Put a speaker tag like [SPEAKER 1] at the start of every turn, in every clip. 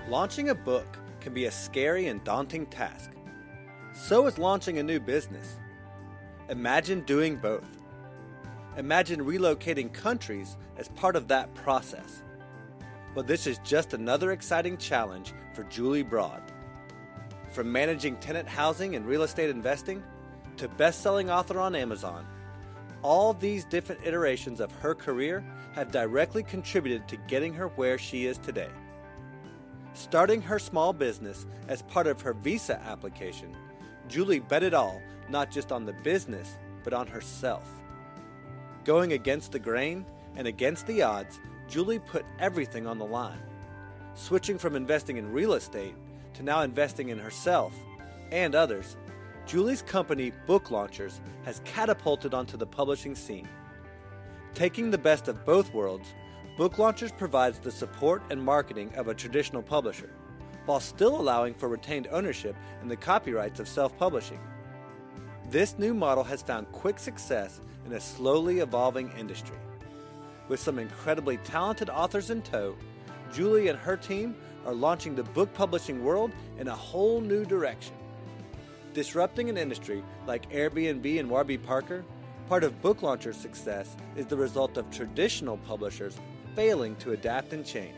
[SPEAKER 1] Launching a book can be a scary and daunting task. So is launching a new business. Imagine doing both. Imagine relocating countries as part of that process. But this is just another exciting challenge for Julie Broad. From managing tenant housing and real estate investing to best-selling author on Amazon, all these different iterations of her career have directly contributed to getting her where she is today. Starting her small business as part of her visa application, Julie bet it all, not just on the business, but on herself. Going against the grain and against the odds, Julie put everything on the line. Switching from investing in real estate to now investing in herself and others, Julie's company, Book Launchers, has catapulted onto the publishing scene. Taking the best of both worlds, Book Launchers provides the support and marketing of a traditional publisher, while still allowing for retained ownership in the copyrights of self-publishing. This new model has found quick success in a slowly evolving industry. With some incredibly talented authors in tow, Julie and her team are launching the book publishing world in a whole new direction. Disrupting an industry like Airbnb and Warby Parker, part of Book Launcher's success is the result of traditional publishers failing to adapt and change.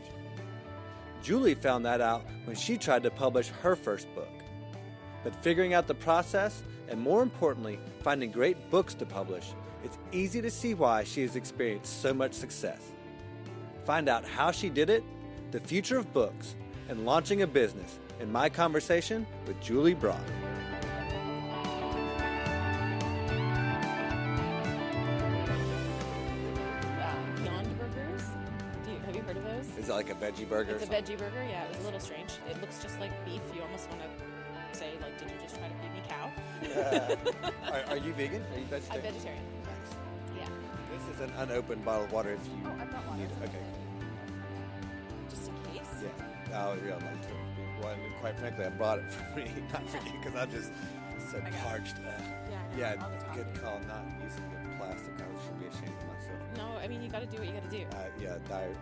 [SPEAKER 1] Julie found that out when she tried to publish her first book. But figuring out the process, and more importantly, finding great books to publish, it's easy to see why she has experienced so much success. Find out how she did it, the future of books, and launching a business in my conversation with Julie Broad. Is it like a veggie burger?
[SPEAKER 2] It's a veggie burger, yeah. It was a little strange. It looks just like beef. You almost want to say, like, did you just try to feed me cow?
[SPEAKER 1] Are you vegan? Are you vegetarian?
[SPEAKER 2] I'm vegetarian.
[SPEAKER 1] Nice.
[SPEAKER 2] Yeah.
[SPEAKER 1] This is an unopened bottle of water if you
[SPEAKER 2] I've got water.
[SPEAKER 1] need it. Okay.
[SPEAKER 2] Just in case?
[SPEAKER 1] Yeah. Oh, yeah, I'd like to. Well, and quite frankly, I brought it for me, not for you, because I'm just so parched. Yeah, good call not using the plastic. I should be ashamed of myself.
[SPEAKER 2] No, I mean, you got to do what you got to do.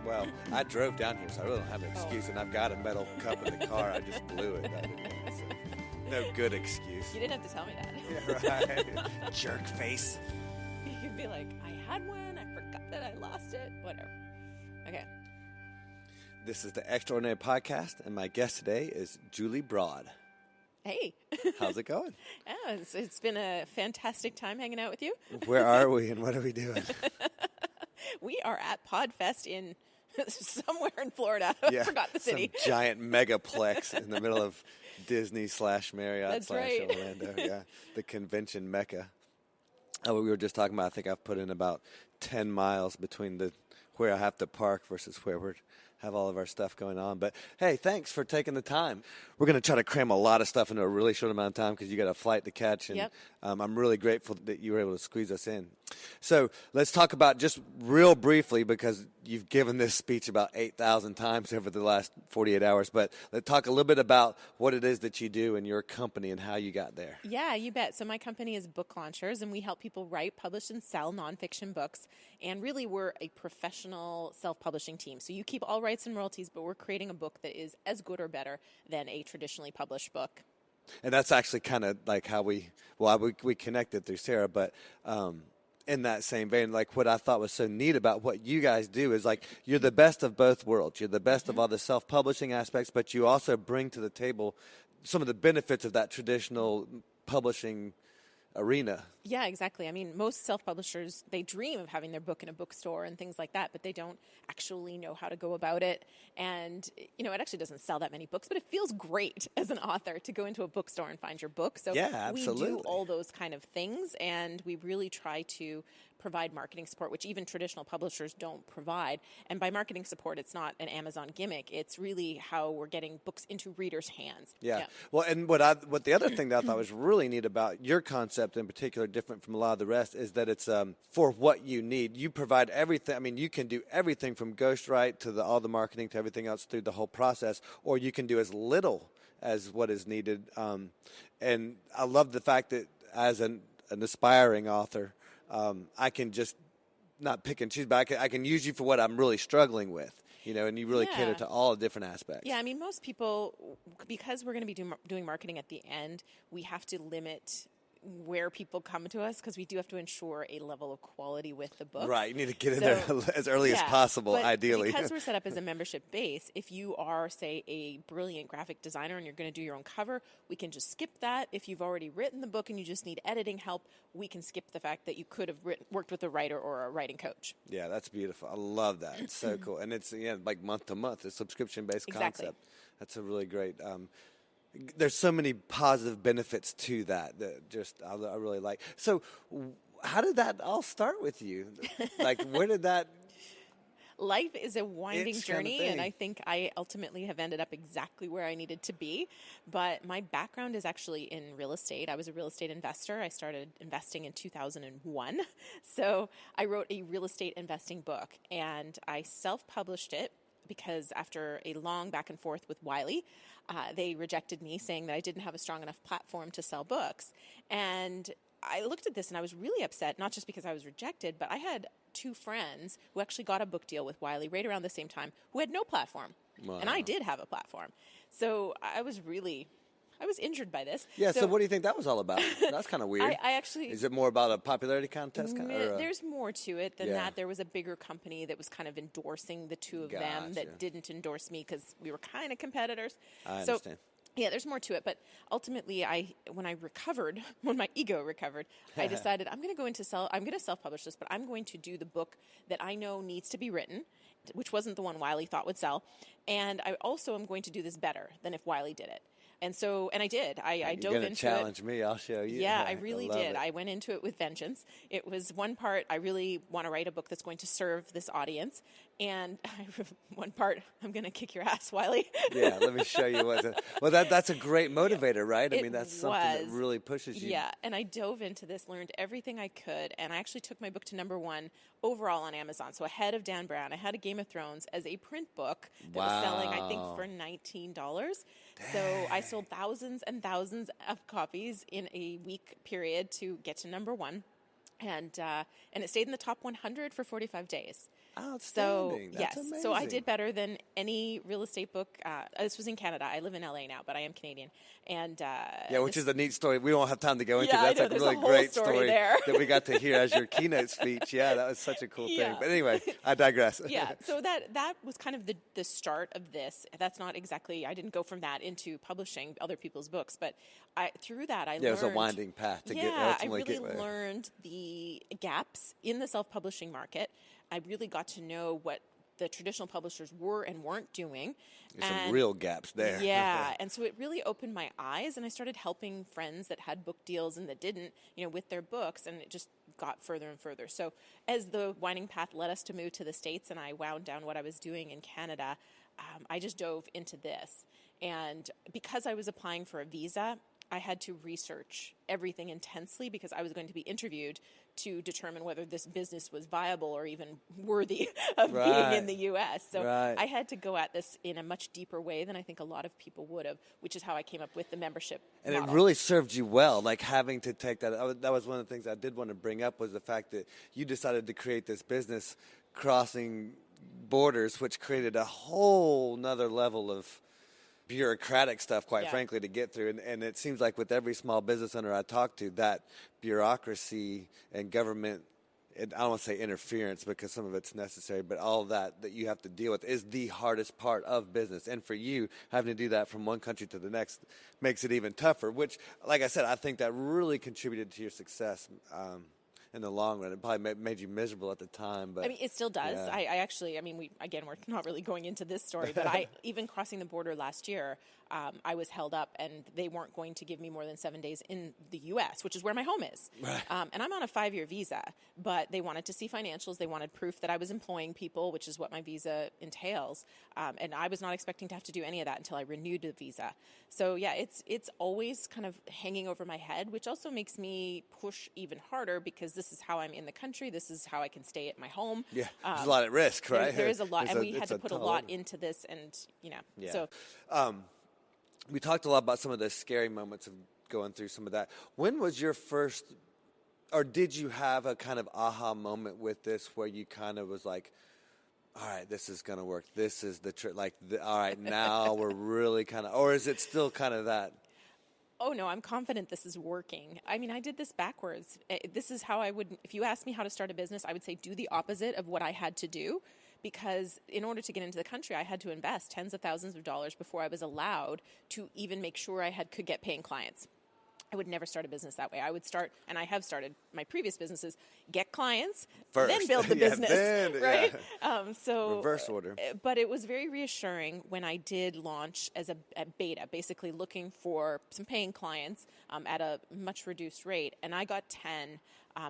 [SPEAKER 1] Well, I drove down here, so I really don't have an excuse, and I've got a metal cup in the car. I just blew it. So no good excuse.
[SPEAKER 2] You didn't have to tell me that.
[SPEAKER 1] Yeah, right. Jerk face.
[SPEAKER 2] You'd be like, I had one, I forgot that I lost it. Whatever. Okay.
[SPEAKER 1] This is the Extraordinary Podcast, and my guest today is Julie Broad.
[SPEAKER 2] Hey.
[SPEAKER 1] How's it going?
[SPEAKER 2] Yeah, it's been a fantastic time hanging out with you.
[SPEAKER 1] Where are we and what are we doing?
[SPEAKER 2] We are at Podfest in somewhere in Florida. I forgot the city.
[SPEAKER 1] Some giant megaplex in the middle of Disney/Marriott
[SPEAKER 2] That's right.
[SPEAKER 1] Orlando. Yeah, the convention mecca. Oh, we were just talking about, I think I've put in about 10 miles between where I have to park versus where we have all of our stuff going on. But hey, thanks for taking the time. We're going to try to cram a lot of stuff into a really short amount of time because you got a flight to catch, and I'm really grateful that you were able to squeeze us in. So let's talk about, just real briefly, because you've given this speech about 8,000 times over the last 48 hours, but let's talk a little bit about what it is that you do in your company and how you got there.
[SPEAKER 2] Yeah, you bet. So my company is Book Launchers, and we help people write, publish, and sell nonfiction books. And really, we're a professional self-publishing team. So you keep all rights and royalties, but we're creating a book that is as good or better than a traditionally published book.
[SPEAKER 1] And that's actually kind of like how we connected through Sarah, but in that same vein, like what I thought was so neat about what you guys do is, like, you're the best of both worlds. You're the best of all the self-publishing aspects, but you also bring to the table some of the benefits of that traditional publishing arena.
[SPEAKER 2] Yeah, exactly. I mean, most self-publishers, they dream of having their book in a bookstore and things like that, but they don't actually know how to go about it. And, it actually doesn't sell that many books, but it feels great as an author to go into a bookstore and find your book. So we do all those kind of things, and we really try to provide marketing support, which even traditional publishers don't provide. And by marketing support, it's not an Amazon gimmick. It's really how we're getting books into readers' hands.
[SPEAKER 1] Yeah. Well, and what the other thing that I thought was really neat about your concept in particular, different from a lot of the rest, is that it's for what you need. You provide everything. I mean, you can do everything from ghostwrite to all the marketing to everything else through the whole process, or you can do as little as what is needed. And I love the fact that as an aspiring author, I can just not pick and choose, but I can use you for what I'm really struggling with. and you really cater to all different aspects.
[SPEAKER 2] Yeah, I mean, most people, because we're going to be doing marketing at the end, we have to limit where people come to us because we do have to ensure a level of quality with the book.
[SPEAKER 1] Right, you need to get in there as early as possible,
[SPEAKER 2] but
[SPEAKER 1] ideally.
[SPEAKER 2] Because we're set up as a membership base, if you are, say, a brilliant graphic designer and you're going to do your own cover, we can just skip that. If you've already written the book and you just need editing help, we can skip the fact that you could have worked with a writer or a writing coach.
[SPEAKER 1] Yeah, that's beautiful. I love that. It's so cool. And it's like month to month, a subscription-based concept. That's a really great... there's so many positive benefits to that I really like. So how did that all start with you? Like, where did that...
[SPEAKER 2] Life is a winding journey, and I think I ultimately have ended up exactly where I needed to be. But my background is actually in real estate. I was a real estate investor. I started investing in 2001. So I wrote a real estate investing book, and I self-published it because after a long back and forth with Wiley, they rejected me, saying that I didn't have a strong enough platform to sell books. And I looked at this and I was really upset, not just because I was rejected, but I had two friends who actually got a book deal with Wiley right around the same time who had no platform. Wow. And I did have a platform. So I was injured by this.
[SPEAKER 1] Yeah, so what do you think that was all about? That's kind of weird.
[SPEAKER 2] I actually...
[SPEAKER 1] Is it more about a popularity contest?
[SPEAKER 2] There's more to it than that. There was a bigger company that was kind of endorsing the two of them that didn't endorse me because we were kind of competitors.
[SPEAKER 1] I understand.
[SPEAKER 2] Yeah, there's more to it. But ultimately, when my ego recovered, I decided I'm going to self-publish this, but I'm going to do the book that I know needs to be written, which wasn't the one Wiley thought would sell. And I also am going to do this better than if Wiley did it. And I did. I dove into it.
[SPEAKER 1] You're going to challenge me. I'll show you.
[SPEAKER 2] Yeah, I really did. I went into it with vengeance. It was one part, I really want to write a book that's going to serve this audience. And one part, I'm going to kick your ass, Wiley.
[SPEAKER 1] Yeah, let me show you well, that's a great motivator, right? I mean, that's something that really pushes you.
[SPEAKER 2] Yeah, and I dove into this, learned everything I could, and I actually took my book to #1 overall on Amazon. So ahead of Dan Brown, I had a Game of Thrones as a print book that was selling, I think, for $19. Dang. So I sold thousands and thousands of copies in a week period to get to #1. And it stayed in the top 100 for 45 days.
[SPEAKER 1] Outstanding.
[SPEAKER 2] So,
[SPEAKER 1] That's
[SPEAKER 2] yes.
[SPEAKER 1] amazing.
[SPEAKER 2] So I did better than any real estate book. This was in Canada. I live in LA now, but I am Canadian. And
[SPEAKER 1] which is a neat story. We don't have time to go into.
[SPEAKER 2] Yeah,
[SPEAKER 1] That's a really great story
[SPEAKER 2] there.
[SPEAKER 1] that we got to hear as your keynote speech. Yeah, that was such a cool thing. But anyway, I digress.
[SPEAKER 2] Yeah. So that was kind of the start of this. That's not exactly. I didn't go from that into publishing other people's books, but through that I learned.
[SPEAKER 1] It was a winding path to get.
[SPEAKER 2] I really learned the gaps in the self-publishing market. I really got to know what the traditional publishers were and weren't doing.
[SPEAKER 1] There's some real gaps there.
[SPEAKER 2] Yeah, and so it really opened my eyes, and I started helping friends that had book deals and that didn't, with their books, and it just got further and further. So as the winding path led us to move to the States, and I wound down what I was doing in Canada, I just dove into this. And because I was applying for a visa, I had to research everything intensely because I was going to be interviewed to determine whether this business was viable or even worthy of being in the U.S. So I had to go at this in a much deeper way than I think a lot of people would have, which is how I came up with the membership model.
[SPEAKER 1] It really served you well, like having to take that. That was one of the things I did want to bring up was the fact that you decided to create this business crossing borders, which created a whole nother level of bureaucratic stuff, quite frankly, to get through. And it seems like with every small business owner I talk to, that bureaucracy and government, I don't want to say interference because some of it's necessary, but all of that you have to deal with is the hardest part of business. And for you, having to do that from one country to the next makes it even tougher, which, like I said, I think that really contributed to your success in the long run. It probably made you miserable at the time, but
[SPEAKER 2] it still does. Yeah. I actually, we're not really going into this story, but even crossing the border last year, I was held up and they weren't going to give me more than 7 days in the U.S., which is where my home is.
[SPEAKER 1] Right.
[SPEAKER 2] And I'm on a 5-year visa, but they wanted to see financials. They wanted proof that I was employing people, which is what my visa entails. And I was not expecting to have to do any of that until I renewed the visa. So yeah, it's always kind of hanging over my head, which also makes me push even harder because this is how I'm in the country. This is how I can stay at my home.
[SPEAKER 1] Yeah, there's a lot at risk, right?
[SPEAKER 2] There is a lot, and we had to put a lot into this, and so.
[SPEAKER 1] We talked a lot about some of the scary moments of going through some of that. When was your first, or did you have a kind of aha moment with this where you kind of was like, all right, this is going to work. This is the trick. All right, now we're really kind of, or is it still kind of that?
[SPEAKER 2] Oh, no, I'm confident this is working. I mean, I did this backwards. This is how I would, if you asked me how to start a business, I would say do the opposite of what I had to do. Because in order to get into the country, I had to invest tens of thousands of dollars before I was allowed to even make sure I could get paying clients. I would never start a business that way. I would start, and I have started my previous businesses, get clients,
[SPEAKER 1] first,
[SPEAKER 2] then build the business, right?
[SPEAKER 1] So reverse order.
[SPEAKER 2] But it was very reassuring when I did launch as a beta, basically looking for some paying clients at a much reduced rate, and I got 10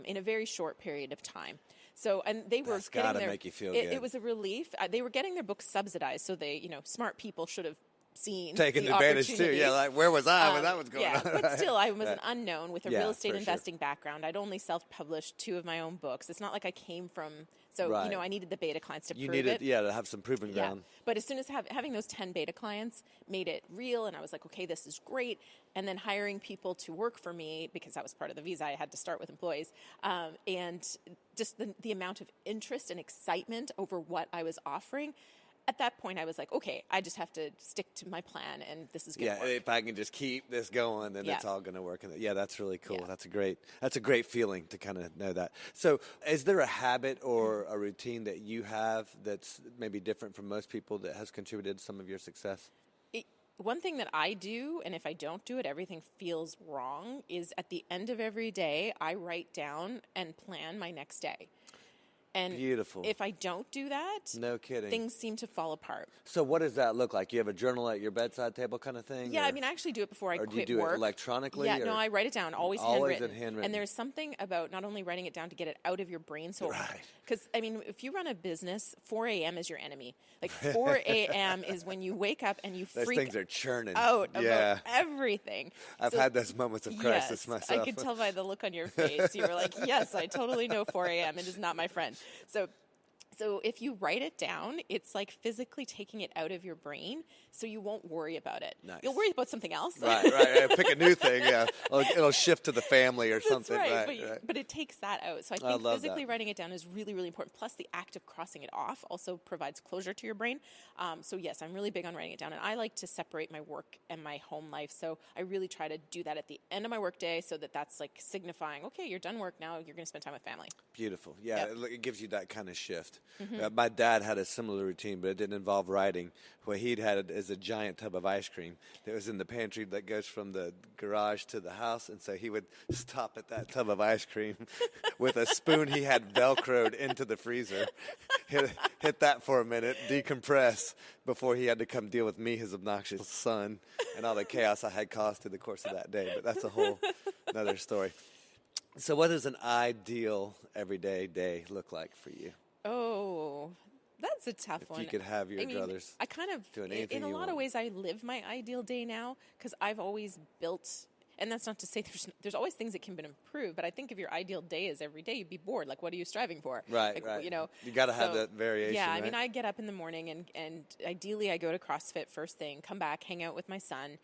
[SPEAKER 2] in a very short period of time. So, and they were
[SPEAKER 1] That's
[SPEAKER 2] getting
[SPEAKER 1] gotta make you feel good.
[SPEAKER 2] It was a relief. They were getting their books subsidized, so they, smart people should have seen
[SPEAKER 1] taking
[SPEAKER 2] the
[SPEAKER 1] advantage too. Yeah, like where was I when that was going on?
[SPEAKER 2] But still, I was an unknown with a real estate
[SPEAKER 1] for
[SPEAKER 2] investing background. I'd only self-published 2 of my own books. It's not like I came from. So, I needed the beta clients to prove it.
[SPEAKER 1] To have some proving ground.
[SPEAKER 2] But as soon as having those 10 beta clients made it real, and I was like, okay, this is great. And then hiring people to work for me, because that was part of the visa, I had to start with employees. And just the amount of interest and excitement over what I was offering. At that point, I was like, okay, I just have to stick to my plan, and this is going to work.
[SPEAKER 1] If I can just keep this going, then it's all going to work. Yeah, that's really cool. Yeah. That's a great feeling to kind of know that. So is there a habit or a routine that you have that's maybe different from most people that has contributed to some of your success?
[SPEAKER 2] One thing that I do, and if I don't do it, everything feels wrong, is at the end of every day, I write down and plan my next day. And
[SPEAKER 1] beautiful.
[SPEAKER 2] If I don't do that,
[SPEAKER 1] no kidding,
[SPEAKER 2] things seem to fall apart.
[SPEAKER 1] So what does that look like? You have a journal at your bedside table kind of thing?
[SPEAKER 2] Yeah, I mean, I actually do it before I quit work.
[SPEAKER 1] Or do you do it electronically?
[SPEAKER 2] Yeah, no, I write it down, always handwritten.
[SPEAKER 1] Handwritten.
[SPEAKER 2] And there's something about not only writing it down to get it out of your brain. So, because, I mean, if you run a business, 4 a.m. is your enemy. Like 4 a.m. is when you wake up and you freak
[SPEAKER 1] those things are churning
[SPEAKER 2] out about everything.
[SPEAKER 1] I've had those moments of crisis myself.
[SPEAKER 2] I could tell by the look on your face. You were like, yes, I totally know 4 a.m. It is not my friend. So if you write it down, it's like physically taking it out of your brain, so you won't worry about it.
[SPEAKER 1] Nice.
[SPEAKER 2] You'll worry about something else.
[SPEAKER 1] Right. Pick a new thing, It'll shift to the family or something.
[SPEAKER 2] That's right. But it takes that out. So I think physically writing it down is really, really important. Plus the act of crossing it off also provides closure to your brain. So yes, I'm really big on writing it down. And I like to separate my work and my home life. So I really try to do that at the end of my work day, so that's like signifying, okay, you're done work now, you're going to spend time with family.
[SPEAKER 1] Beautiful. Yeah, it gives you that kind of shift. Mm-hmm. My dad had a similar routine, but it didn't involve writing. What he'd had is a giant tub of ice cream that was in the pantry that goes from the garage to the house, and so he would stop at that tub of ice cream with a spoon he had Velcroed into the freezer, hit that for a minute, decompress before he had to come deal with me, his obnoxious son, and all the chaos I had caused through the course of that day. But that's a whole another story. So what does an ideal everyday day look like for you?
[SPEAKER 2] Oh, that's a tough one.
[SPEAKER 1] If you could have your druthers.
[SPEAKER 2] I kind of,
[SPEAKER 1] doing anything
[SPEAKER 2] in a lot of ways, I live my ideal day now because I've always built, and that's not to say there's always things that can be improved, but I think if your ideal day is every day, you'd be bored. Like, what are you striving for?
[SPEAKER 1] Right. You got to have that variation.
[SPEAKER 2] Yeah,
[SPEAKER 1] right?
[SPEAKER 2] I mean, I get up in the morning and ideally I go to CrossFit first thing, come back, hang out with my son,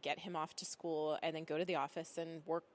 [SPEAKER 2] get him off to school, and then go to the office and work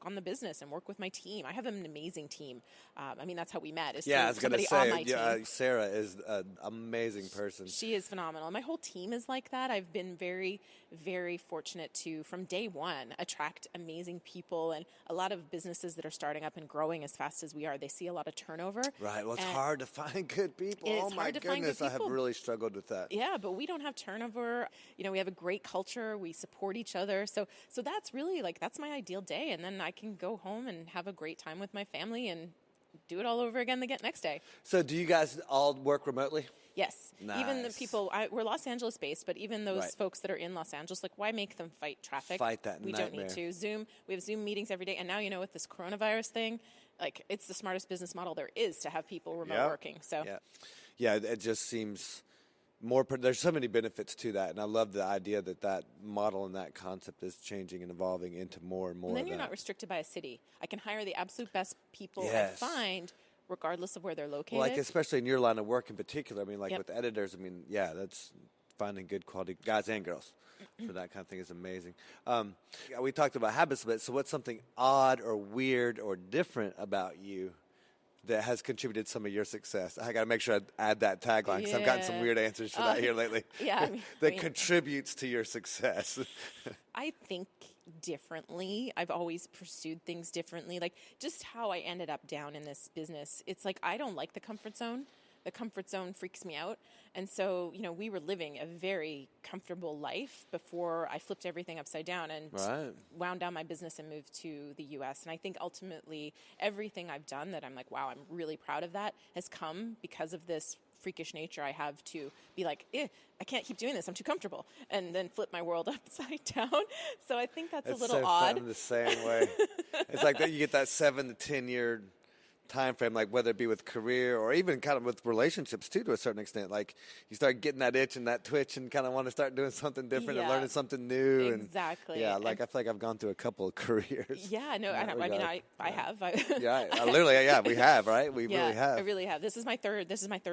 [SPEAKER 2] on the business and work with my team. I have an amazing team. That's how we met.
[SPEAKER 1] I was going to say, Sarah is an amazing person.
[SPEAKER 2] She is phenomenal. My whole team is like that. I've been very, very fortunate to, from day one, attract amazing people, and a lot of businesses that are starting up and growing as fast as we are, they see a lot of turnover.
[SPEAKER 1] Right. Well, it's hard to find good people. Oh my goodness, I have really struggled with that.
[SPEAKER 2] Yeah, but we don't have turnover. We have a great culture. We support each other. So that's really that's my ideal day. And then I can go home and have a great time with my family and do it all over again the next day.
[SPEAKER 1] So do you guys all work remotely?
[SPEAKER 2] Yes.
[SPEAKER 1] Nice.
[SPEAKER 2] Even the people, we're Los Angeles based, but even those folks that are in Los Angeles, why make them fight traffic?
[SPEAKER 1] Fight that
[SPEAKER 2] We
[SPEAKER 1] nightmare.
[SPEAKER 2] don't need to. We have Zoom meetings every day. And now, with this coronavirus thing, it's the smartest business model there is to have people remote working. So
[SPEAKER 1] yeah, it just seems more. There's so many benefits to that, and I love the idea that model and that concept is changing and evolving into more and more.
[SPEAKER 2] And then
[SPEAKER 1] of
[SPEAKER 2] you're
[SPEAKER 1] that.
[SPEAKER 2] not restricted by a city. I can hire the absolute best people I find, regardless of where they're located.
[SPEAKER 1] Especially in your line of work in particular. With editors. That's finding good quality guys and girls for that kind of thing is amazing. We talked about habits a bit. So what's something odd or weird or different about you that has contributed some of your success? I got to make sure I add that tagline because I've gotten some
[SPEAKER 2] Yeah.
[SPEAKER 1] weird answers for that here lately.
[SPEAKER 2] Yeah.
[SPEAKER 1] That contributes to your success.
[SPEAKER 2] I think differently. I've always pursued things differently. Like just how I ended up down in this business. It's like I don't like the comfort zone. The comfort zone freaks me out. And so, we were living a very comfortable life before I flipped everything upside down and wound down my business and moved to the US. And I think ultimately everything I've done that I'm like, wow, I'm really proud of that has come because of this freakish nature I have to be like, I can't keep doing this. I'm too comfortable. And then flip my world upside down. So I think that's a little
[SPEAKER 1] so
[SPEAKER 2] odd.
[SPEAKER 1] Fun the same way. It's like that you get that 7 to 10 year time frame, like whether it be with career or even kind of with relationships too, to a certain extent. Like you start getting that itch and that twitch and kind of want to start doing something different and learning something new.
[SPEAKER 2] Exactly.
[SPEAKER 1] And I feel like I've gone through a couple of careers.
[SPEAKER 2] Yeah, no, I have.
[SPEAKER 1] Literally, we have, right? We really have.
[SPEAKER 2] I really have. This is my third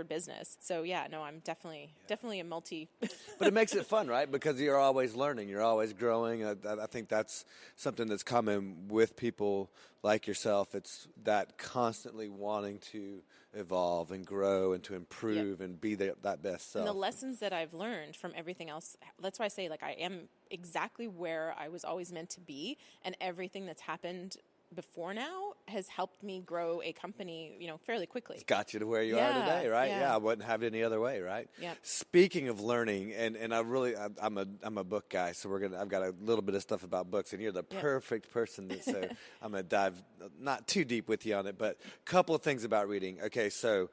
[SPEAKER 2] business. So no, I'm definitely a multi.
[SPEAKER 1] But it makes it fun, right? Because you're always learning, you're always growing. I think that's something that's common with people like yourself. It's that constantly wanting to evolve and grow and to improve and be that best self.
[SPEAKER 2] And the lessons that I've learned from everything else, that's why I say I am exactly where I was always meant to be, and everything that's happened before now has helped me grow a company, fairly quickly.
[SPEAKER 1] It's got you to where you are today, right? Yeah, I wouldn't have it any other way, right?
[SPEAKER 2] Yeah.
[SPEAKER 1] Speaking of learning, and I'm a book guy, so I've got a little bit of stuff about books, and you're the perfect person. So I'm gonna dive not too deep with you on it, but a couple of things about reading. Okay, so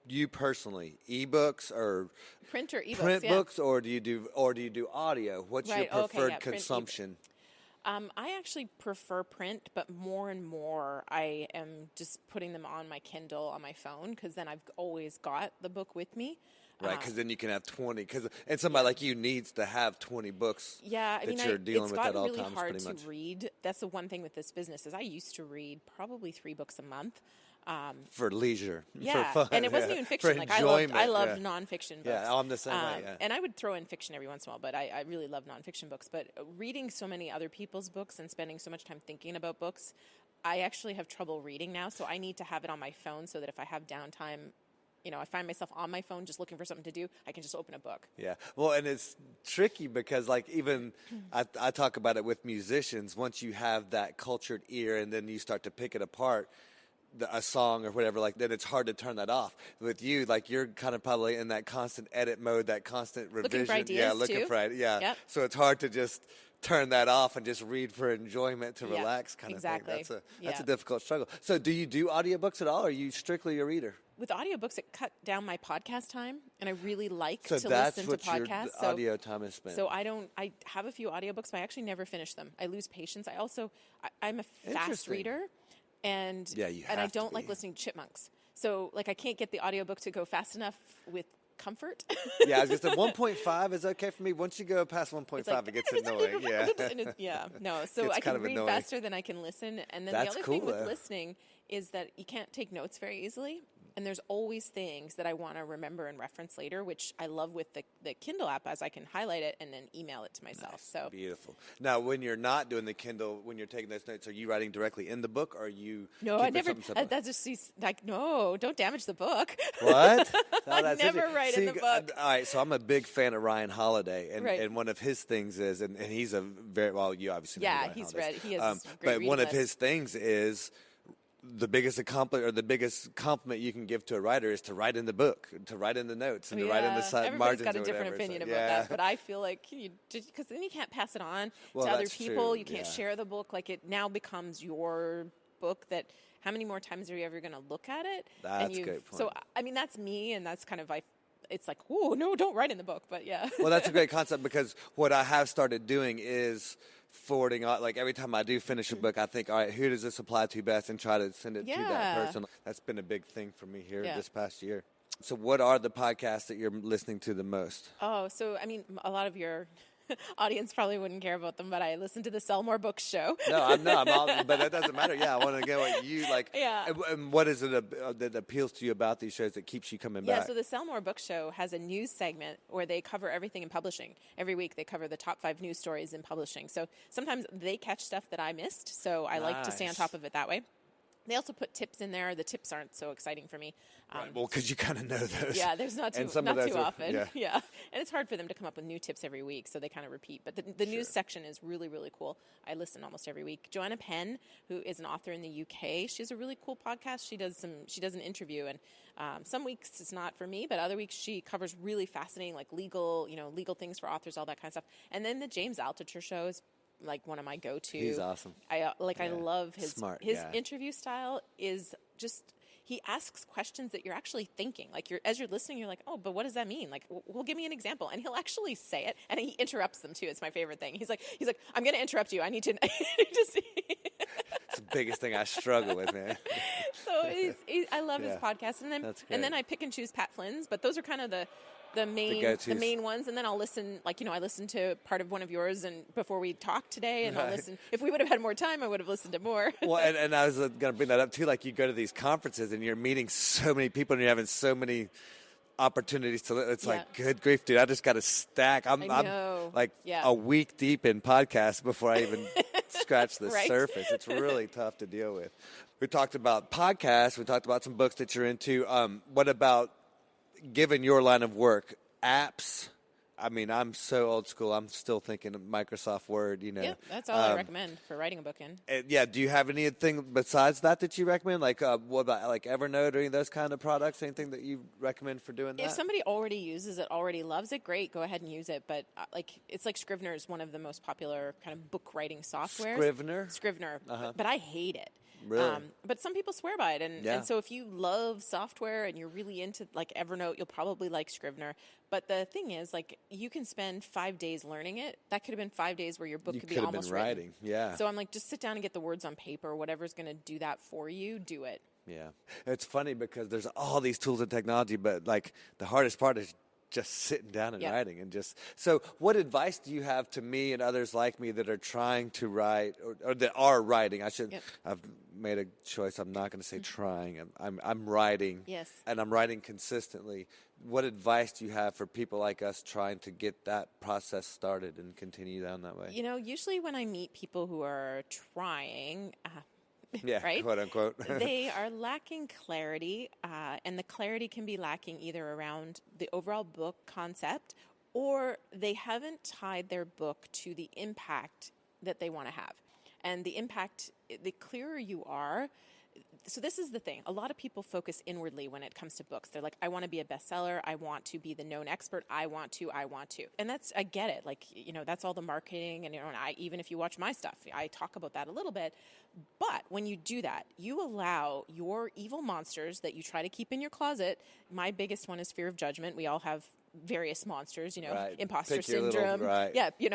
[SPEAKER 1] you personally, ebooks or
[SPEAKER 2] print or ebooks,
[SPEAKER 1] print books, or do you do audio? What's your preferred consumption?
[SPEAKER 2] I actually prefer print, but more and more I am just putting them on my Kindle on my phone because then I've always got the book with me.
[SPEAKER 1] Right, because then you can have 20. And somebody like you needs to have 20 books.
[SPEAKER 2] Yeah,
[SPEAKER 1] you're dealing with at all
[SPEAKER 2] really
[SPEAKER 1] times.
[SPEAKER 2] Hard
[SPEAKER 1] pretty much
[SPEAKER 2] to read. That's the one thing with this business is I used to read probably 3 books a month.
[SPEAKER 1] For leisure,
[SPEAKER 2] for
[SPEAKER 1] fun,
[SPEAKER 2] and it wasn't even fiction.
[SPEAKER 1] Like
[SPEAKER 2] I loved nonfiction books.
[SPEAKER 1] Yeah, I'm the same way. Yeah.
[SPEAKER 2] And I would throw in fiction every once in a while, but I really love nonfiction books. But reading so many other people's books and spending so much time thinking about books, I actually have trouble reading now. So I need to have it on my phone so that if I have downtime, I find myself on my phone just looking for something to do, I can just open a book.
[SPEAKER 1] Yeah. Well, and it's tricky because even I talk about it with musicians. Once you have that cultured ear and then you start to pick it apart, a song or whatever, then it's hard to turn that off. With you, you're kind of probably in that constant edit mode, that constant revision.
[SPEAKER 2] Looking for ideas,
[SPEAKER 1] looking for ideas. Yeah.
[SPEAKER 2] Yep.
[SPEAKER 1] So it's hard to just turn that off and just read for enjoyment to relax kind of thing. That's a difficult struggle. So do you do audiobooks at all, or are you strictly a reader?
[SPEAKER 2] With audiobooks, it cut down my podcast time, and I really like to listen to podcasts.
[SPEAKER 1] So that's what your audio time is spent.
[SPEAKER 2] So I have a few audiobooks, but I actually never finish them. I lose patience. I'm a fast reader. And I don't like listening to chipmunks. So I can't get the audiobook to go fast enough with comfort.
[SPEAKER 1] Yeah, I was just at 1.5 is okay for me. Once you go past 1.5, it gets annoying.
[SPEAKER 2] No. So I can read faster than I can listen. And then the other thing with listening is that you can't take notes very easily. And there's always things that I want to remember and reference later, which I love with the Kindle app, as I can highlight it and then email it to myself.
[SPEAKER 1] Nice.
[SPEAKER 2] So
[SPEAKER 1] beautiful. Now, when you're not doing the Kindle, when you're taking those notes, are you writing directly in the book, or are you?
[SPEAKER 2] No, I never. That's just no. Don't damage the book.
[SPEAKER 1] What? No,
[SPEAKER 2] I never write in the book.
[SPEAKER 1] All right, so I'm a big fan of Ryan Holiday, and one of his things is, and he's a very you obviously know Ryan
[SPEAKER 2] he's
[SPEAKER 1] Holiday.
[SPEAKER 2] read. He has great
[SPEAKER 1] but
[SPEAKER 2] reading
[SPEAKER 1] one of
[SPEAKER 2] list.
[SPEAKER 1] his things is. The biggest compliment you can give to a writer is to write in the book, to write in the notes, and to write in the side margins.
[SPEAKER 2] Everybody's got a different opinion about that, but I feel like because then you can't pass it on to other people.
[SPEAKER 1] True.
[SPEAKER 2] You can't share the book. It now becomes your book. That how many more times are you ever going to look at it?
[SPEAKER 1] That's a great point.
[SPEAKER 2] So that's me, and that's kind of it's like, oh no, don't write in the book. But yeah.
[SPEAKER 1] Well, that's a great concept because what I have started doing is forwarding on, every time I do finish a book, I think, all right, who does this apply to best, and try to send it to that person. That's been a big thing for me here this past year. So what are the podcasts that you're listening to the most?
[SPEAKER 2] Oh, so a lot of your audience probably wouldn't care about them, but I listen to the Sell More Books show.
[SPEAKER 1] No, but that doesn't matter. Yeah, I want to get what you like. Yeah. And what is it that appeals to you about these shows that keeps you coming back?
[SPEAKER 2] Yeah, so the Sell More Books show has a news segment where they cover everything in publishing. Every week they cover the top 5 news stories in publishing. So sometimes they catch stuff that I missed, so I like to stay on top of it that way. They also put tips in there. The tips aren't so exciting for me.
[SPEAKER 1] Right. Well, because you kind of know those.
[SPEAKER 2] Yeah, there's not too often. Yeah. And it's hard for them to come up with new tips every week, so they kind of repeat. But the news section is really, really cool. I listen almost every week. Joanna Penn, who is an author in the UK, she has a really cool podcast. She does an interview, and some weeks it's not for me, but other weeks she covers really fascinating, like legal things for authors, all that kind of stuff. And then the James Altucher show is like one of my go-to.
[SPEAKER 1] He's awesome.
[SPEAKER 2] I love his
[SPEAKER 1] Smart,
[SPEAKER 2] interview style is just, he asks questions that you're actually thinking. Like as you're listening, you're like, oh, but what does that mean? Like, well, give me an example. And he'll actually say it, and he interrupts them too. It's my favorite thing. He's like, I'm going to interrupt you. I need to see.
[SPEAKER 1] It's the biggest thing I struggle with, man.
[SPEAKER 2] So I love his podcast, and then I pick and choose Pat Flynn's, but those are kind of the main ones, and then I'll listen. Like, I listened to part of one of yours, and before we talked today, and I'll listen. If we would have had more time, I would have listened to more. Well,
[SPEAKER 1] and I was going to bring that up too. Like, you go to these conferences, and you're meeting so many people, and you're having so many opportunities to. It's like, good grief, dude! I just got a stack. I'm like a week deep in podcasts before I even scratch the surface. It's really tough to deal with. We talked about podcasts. We talked about some books that you're into. What about, given your line of work, apps? I mean, I'm so old school. I'm still thinking of Microsoft Word,
[SPEAKER 2] Yeah, that's all I recommend for writing a book in.
[SPEAKER 1] Do you have anything besides that you recommend? Like, what about like Evernote or any of those kind of products? Anything that you recommend for doing that?
[SPEAKER 2] If somebody already uses it, already loves it, great, go ahead and use it. But it's like Scrivener is one of the most popular kind of book writing software. Scrivener. But I hate it.
[SPEAKER 1] Really?
[SPEAKER 2] But some people swear by it. And so if you love software and you're really into like Evernote, you'll probably like Scrivener. But the thing is, like, you can spend 5 days learning it. That could have been 5 days where your book could be almost written.
[SPEAKER 1] Yeah.
[SPEAKER 2] So I'm like, just sit down and get the words on paper. Whatever's going to do that for you, do it.
[SPEAKER 1] Yeah. It's funny because there's all these tools and technology, but like the hardest part is just sitting down and writing. And so what advice do you have to me and others like me that are trying to write or that are writing? I've made a choice. I'm not going to say trying. I'm writing.
[SPEAKER 2] Yes.
[SPEAKER 1] And I'm writing consistently. What advice do you have for people like us trying to get that process started and continue down that way?
[SPEAKER 2] Usually when I meet people who are trying,
[SPEAKER 1] right? Quote unquote.
[SPEAKER 2] They are lacking clarity, and the clarity can be lacking either around the overall book concept, or they haven't tied their book to the impact that they want to have. And the impact, the clearer you are. So this is the thing. A lot of people focus inwardly when it comes to books. They're like, I want to be a bestseller. I want to be the known expert. I want to. And I get it. Like, that's all the marketing. And, even if you watch my stuff, I talk about that a little bit. But when you do that, you allow your evil monsters that you try to keep in your closet. My biggest one is fear of judgment. We all have various monsters, imposter syndrome,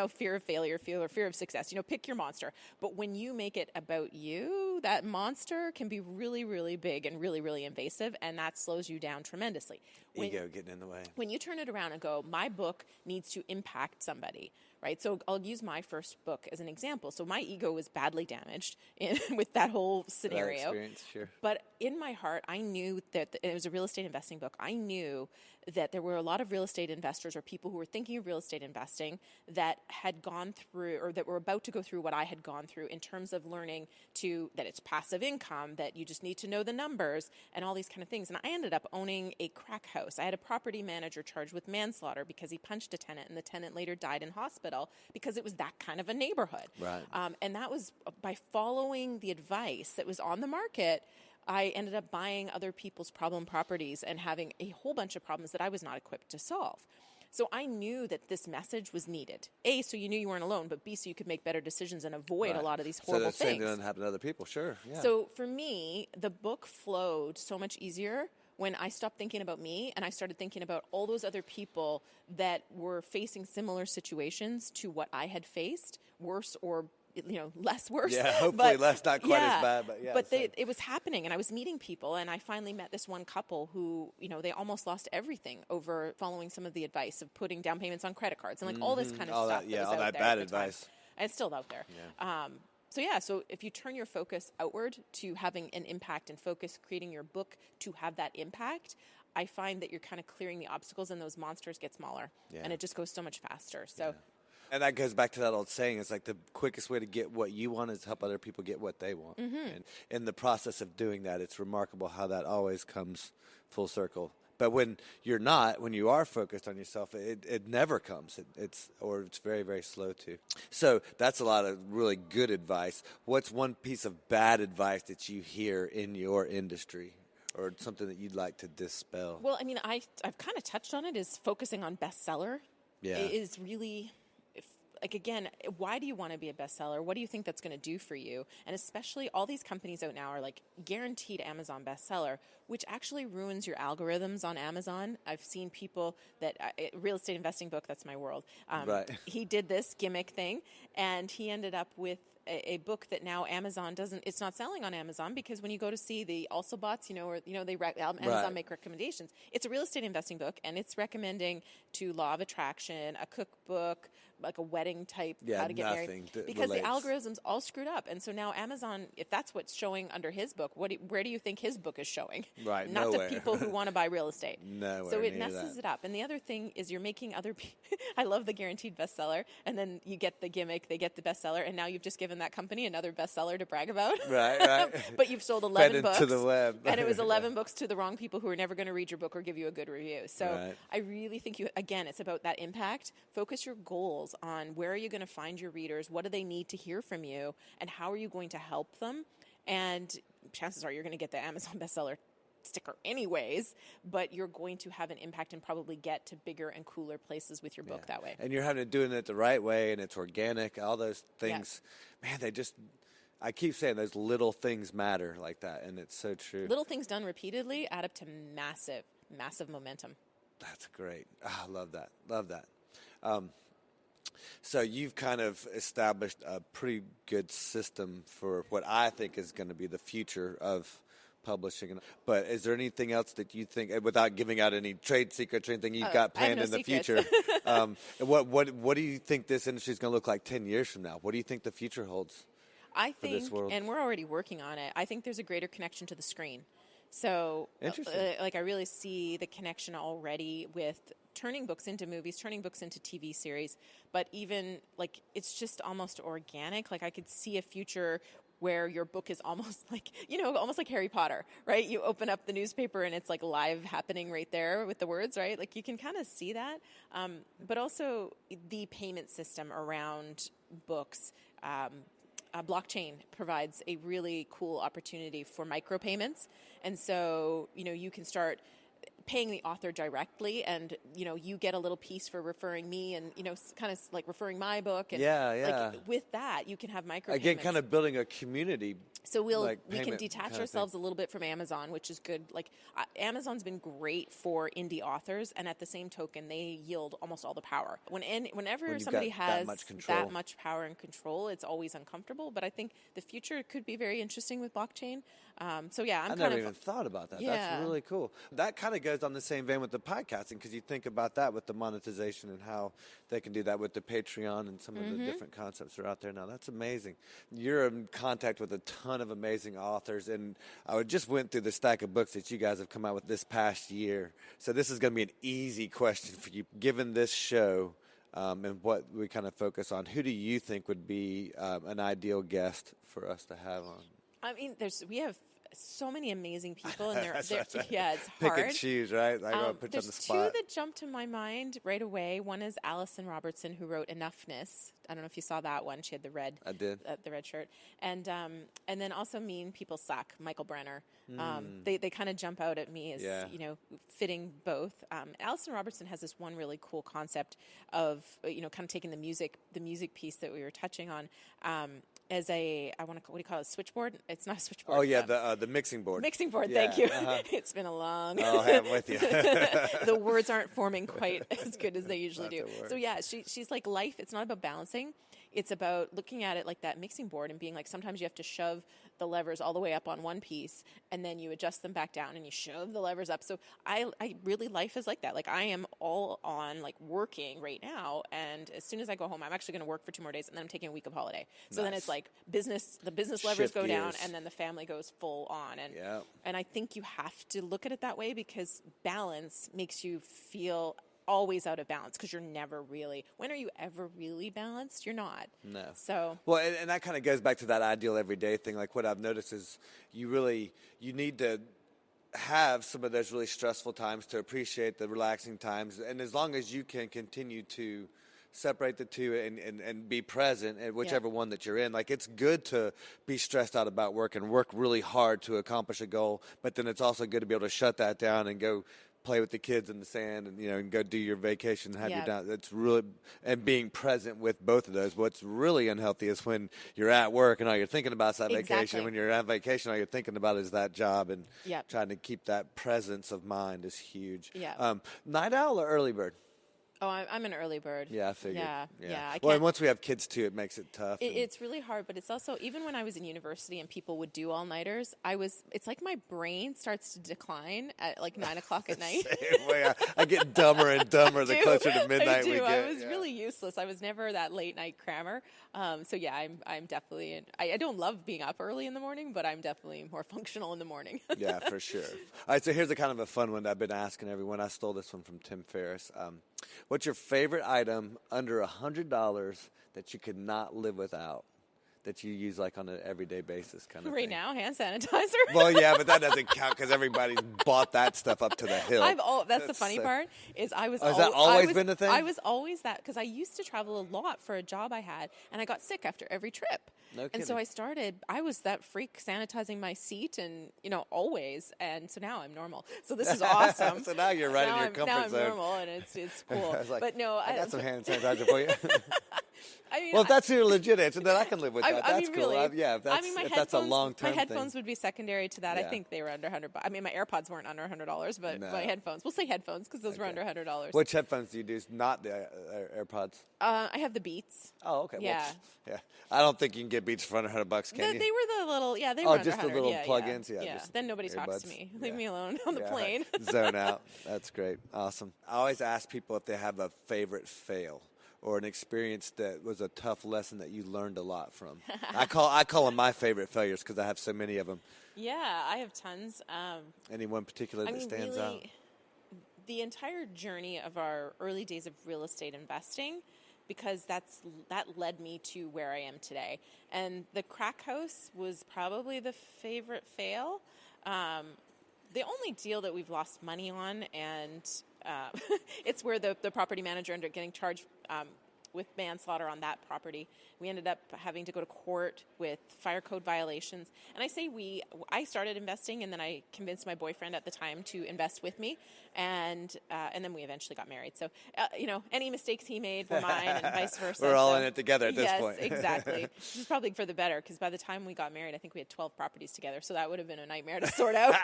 [SPEAKER 2] fear of failure, fear of success, pick your monster. But when you make it about you, that monster can be really, really big and really, really invasive, and that slows you down tremendously.
[SPEAKER 1] Ego getting in the way.
[SPEAKER 2] When you turn it around and go, my book needs to impact somebody, right? So I'll use my first book as an example. So my ego was badly damaged with that whole scenario.
[SPEAKER 1] Experience, sure.
[SPEAKER 2] But in my heart, I knew that it was a real estate investing book. I knew that there were a lot of real estate investors or people who were thinking of real estate investing that had gone through or that were about to go through what I had gone through in terms of learning that it's passive income, that you just need to know the numbers and all these kind of things. And I ended up owning a crack house. I had a property manager charged with manslaughter because he punched a tenant, and the tenant later died in hospital because it was that kind of a neighborhood.
[SPEAKER 1] Right.
[SPEAKER 2] And that was by following the advice that was on the market. I ended up buying other people's problem properties and having a whole bunch of problems that I was not equipped to solve. So I knew that this message was needed. A, so you knew you weren't alone, but B, so you could make better decisions and avoid a lot of these horrible things.
[SPEAKER 1] So that doesn't happen to other people, sure. Yeah.
[SPEAKER 2] So for me, the book flowed so much easier when I stopped thinking about me and I started thinking about all those other people that were facing similar situations to what I had faced, worse or less worse.
[SPEAKER 1] Yeah, hopefully less, not quite as bad, but yeah.
[SPEAKER 2] But it was happening, and I was meeting people, and I finally met this one couple who, they almost lost everything over following some of the advice of putting down payments on credit cards and all this kind of stuff.
[SPEAKER 1] All that bad advice.
[SPEAKER 2] And it's still out there.
[SPEAKER 1] Yeah.
[SPEAKER 2] So if you turn your focus outward to having an impact and focus creating your book to have that impact, I find that you're kind of clearing the obstacles and those monsters get smaller, and it just goes so much faster. So.
[SPEAKER 1] Yeah. And that goes back to that old saying. It's like the quickest way to get what you want is to help other people get what they want. And in the process of doing that, it's remarkable how that always comes full circle. But when you are focused on yourself, it never comes. It's very, very slow to. So that's a lot of really good advice. What's one piece of bad advice that you hear in your industry, or something that you'd like to dispel?
[SPEAKER 2] Well, I mean, I've kind of touched on it, is focusing on bestseller.
[SPEAKER 1] Yeah.
[SPEAKER 2] Is really, like, again, why do you want to be a bestseller? What do you think that's going to do for you? And especially all these companies out now are like guaranteed Amazon bestseller, which actually ruins your algorithms on Amazon. I've seen people that, real estate investing book, that's my world.
[SPEAKER 1] Right.
[SPEAKER 2] He did this gimmick thing, and he ended up with a book that now Amazon it's not selling on Amazon, because when you go to see the also bots, Amazon make recommendations. It's a real estate investing book, and it's recommending to law of attraction, a cookbook, like a wedding type, how to get married, because the algorithm's all screwed up. And so now Amazon, if that's what's showing under his book, where do you think his book is showing?
[SPEAKER 1] Right,
[SPEAKER 2] not
[SPEAKER 1] nowhere.
[SPEAKER 2] to people who want to buy real estate.
[SPEAKER 1] Nowhere.
[SPEAKER 2] So it messes it up. And the other thing is you're making other people. I love the guaranteed bestseller, and then you get the gimmick, they get the bestseller, and now you've just given that company another bestseller to brag about.
[SPEAKER 1] Right.
[SPEAKER 2] But you've sold 11 books
[SPEAKER 1] to the web.
[SPEAKER 2] and it was 11 books to the wrong people who are never going to read your book or give you a good review. So I really think it's about that impact. Focus your goals on where are you going to find your readers, what do they need to hear from you, and how are you going to help them. And chances are you're going to get the Amazon bestseller sticker anyways, but you're going to have an impact and probably get to bigger and cooler places with your book that way.
[SPEAKER 1] And you're having to doing it the right way, and it's organic, all those things. Man, I keep saying those little things matter like that, and it's so true.
[SPEAKER 2] Little things done repeatedly add up to massive, massive momentum.
[SPEAKER 1] That's great. I love that. Love that. So you've kind of established a pretty good system for what I think is going to be the future of publishing. But is there anything else that you think, without giving out any trade secrets or anything you've got planned in the future, what do you think this industry is going to look like 10 years from now? What do you think the future holds?
[SPEAKER 2] I think, and we're already working on it, I think there's a greater connection to the screen. So, I really see the connection already with turning books into movies, turning books into TV series, but even, it's just almost organic. I could see a future where your book is almost almost like Harry Potter, right? You open up the newspaper and it's live happening right there with the words, right? You can kind of see that. But also the payment system around books. Blockchain provides a really cool opportunity for micropayments. And so, you can start paying the author directly, and, you get a little piece for referring me and, kind of referring my book. And with that, you can have micropayments.
[SPEAKER 1] Again, kind of building a community.
[SPEAKER 2] So we can detach ourselves a little bit from Amazon, which is good. Amazon's been great for indie authors, and at the same token, they yield almost all the power. Whenever somebody has that much power and control, it's always uncomfortable. But I think the future could be very interesting with blockchain. I
[SPEAKER 1] never even thought about that. Yeah. That's really cool. That kind of goes on the same vein with the podcasting, because you think about that with the monetization and how they can do that with the Patreon and some of the different concepts that are out there now. That's amazing. You're in contact with a ton of amazing authors, and I just went through the stack of books that you guys have come out with this past year. So this is going to be an easy question for you, given this show and what we kind of focus on. Who do you think would be an ideal guest for us to have on?
[SPEAKER 2] I mean, we have so many amazing people, and it's hard.
[SPEAKER 1] Pick and choose, right? Put you on the spot.
[SPEAKER 2] There's two that jump to my mind right away. One is Alison Robertson, who wrote Enoughness. I don't know if you saw that one. She had the red.
[SPEAKER 1] I did.
[SPEAKER 2] The red shirt, and then also Mean People Suck, Michael Brenner. They kind of jump out at me as fitting both. Alison Robertson has this one really cool concept of kind of taking the music piece that we were touching on. As what do you call it, a switchboard? It's not a switchboard.
[SPEAKER 1] Oh, yeah, the mixing board.
[SPEAKER 2] Mixing board, thank you. It's been a long...
[SPEAKER 1] Oh, hey, I'm with you.
[SPEAKER 2] The words aren't forming quite as good as they usually do. So, she's like, life, it's not about balancing. It's about looking at it like that mixing board and being like, sometimes you have to shove the levers all the way up on one piece, and then you adjust them back down and you shove the levers up. So I really, life is like that. I am all on working right now, and as soon as I go home, I'm actually going to work for 2 more days, and then I'm taking a week of holiday. So then it's the business levers go down, and then the family goes full on. And I think you have to look at it that way, because balance makes you feel always out of balance because you're never really, when are you ever really balanced? You're not.
[SPEAKER 1] No.
[SPEAKER 2] So.
[SPEAKER 1] Well, and that kind of goes back to that ideal everyday thing. Like what I've noticed is you need to have some of those really stressful times to appreciate the relaxing times. And as long as you can continue to separate the two and be present at whichever one that you're in. Like, it's good to be stressed out about work and work really hard to accomplish a goal, but then it's also good to be able to shut that down and go play with the kids in the sand and, and go do your vacation and have your down. That's really, and being present with both of those. What's really unhealthy is when you're at work and all you're thinking about is that vacation. When you're at vacation, all you're thinking about is that job, and trying to keep that presence of mind is huge. Night owl or early bird?
[SPEAKER 2] Oh, I'm an early bird.
[SPEAKER 1] Yeah, I figured.
[SPEAKER 2] Yeah.
[SPEAKER 1] Well, and once we have kids, too, it makes it tough.
[SPEAKER 2] It's really hard, but it's also, even when I was in university and people would do all-nighters, it's like my brain starts to decline at like 9 o'clock at night.
[SPEAKER 1] Same way. I get dumber and dumber the closer to midnight we get.
[SPEAKER 2] I was really useless. I was never that late-night crammer. So, yeah, I'm definitely, I don't love being up early in the morning, but I'm definitely more functional in the morning.
[SPEAKER 1] Yeah, for sure. All right, so here's a kind of a fun one that I've been asking everyone. I stole this one from Tim Ferriss. What's your favorite item under $100 that you could not live without, that you use like on an everyday basis kind of
[SPEAKER 2] thing? Right now, hand sanitizer.
[SPEAKER 1] Well, yeah, but that doesn't count because everybody's bought that stuff up to the hill.
[SPEAKER 2] That's the funny part is I was.
[SPEAKER 1] Has that always been the thing?
[SPEAKER 2] I was always that, because I used to travel a lot for a job I had, and I got sick after every trip.
[SPEAKER 1] No kidding.
[SPEAKER 2] And so I was that freak sanitizing my seat and, always. And so now I'm normal. So this is awesome.
[SPEAKER 1] So now you're right in your comfort zone.
[SPEAKER 2] Now I'm normal, and it's cool.
[SPEAKER 1] But
[SPEAKER 2] no,
[SPEAKER 1] I got some hand sanitizer for you.
[SPEAKER 2] I mean,
[SPEAKER 1] well, if that's your legit answer, then I can live with that. That's cool.
[SPEAKER 2] Really,
[SPEAKER 1] if that's a long-term
[SPEAKER 2] thing. My headphones would be secondary to that.
[SPEAKER 1] Yeah.
[SPEAKER 2] I think they were under $100. I mean, my AirPods weren't under $100, but my headphones. We'll say headphones because those were under $100.
[SPEAKER 1] Which headphones do you use? Not the AirPods.
[SPEAKER 2] I have the Beats.
[SPEAKER 1] Oh, okay.
[SPEAKER 2] Yeah.
[SPEAKER 1] Well, I don't think you can get Beats for under $100, can you?
[SPEAKER 2] They were the little, they were under
[SPEAKER 1] just
[SPEAKER 2] 100.
[SPEAKER 1] the little plug-ins?
[SPEAKER 2] Yeah. Then nobody
[SPEAKER 1] earbuds.
[SPEAKER 2] talks to me. Leave me alone on the plane.
[SPEAKER 1] Zone out. That's great. Awesome. I always ask people if they have a favorite fail or an experience that was a tough lesson that you learned a lot from. I call them my favorite failures because I have so many of them.
[SPEAKER 2] Yeah, I have tons.
[SPEAKER 1] Any one particular that stands out?
[SPEAKER 2] The entire journey of our early days of real estate investing, because that led me to where I am today. And the crack house was probably the favorite fail. The only deal that we've lost money on, and it's where the property manager ended up getting charged with manslaughter on that property. We ended up having to go to court with fire code violations. And I say I started investing, and then I convinced my boyfriend at the time to invest with me, and then we eventually got married. So, any mistakes he made were mine, and vice versa.
[SPEAKER 1] We're all in it together at this point.
[SPEAKER 2] Yes, exactly. This is probably for the better, because by the time we got married, I think we had 12 properties together, so that would have been a nightmare to sort out.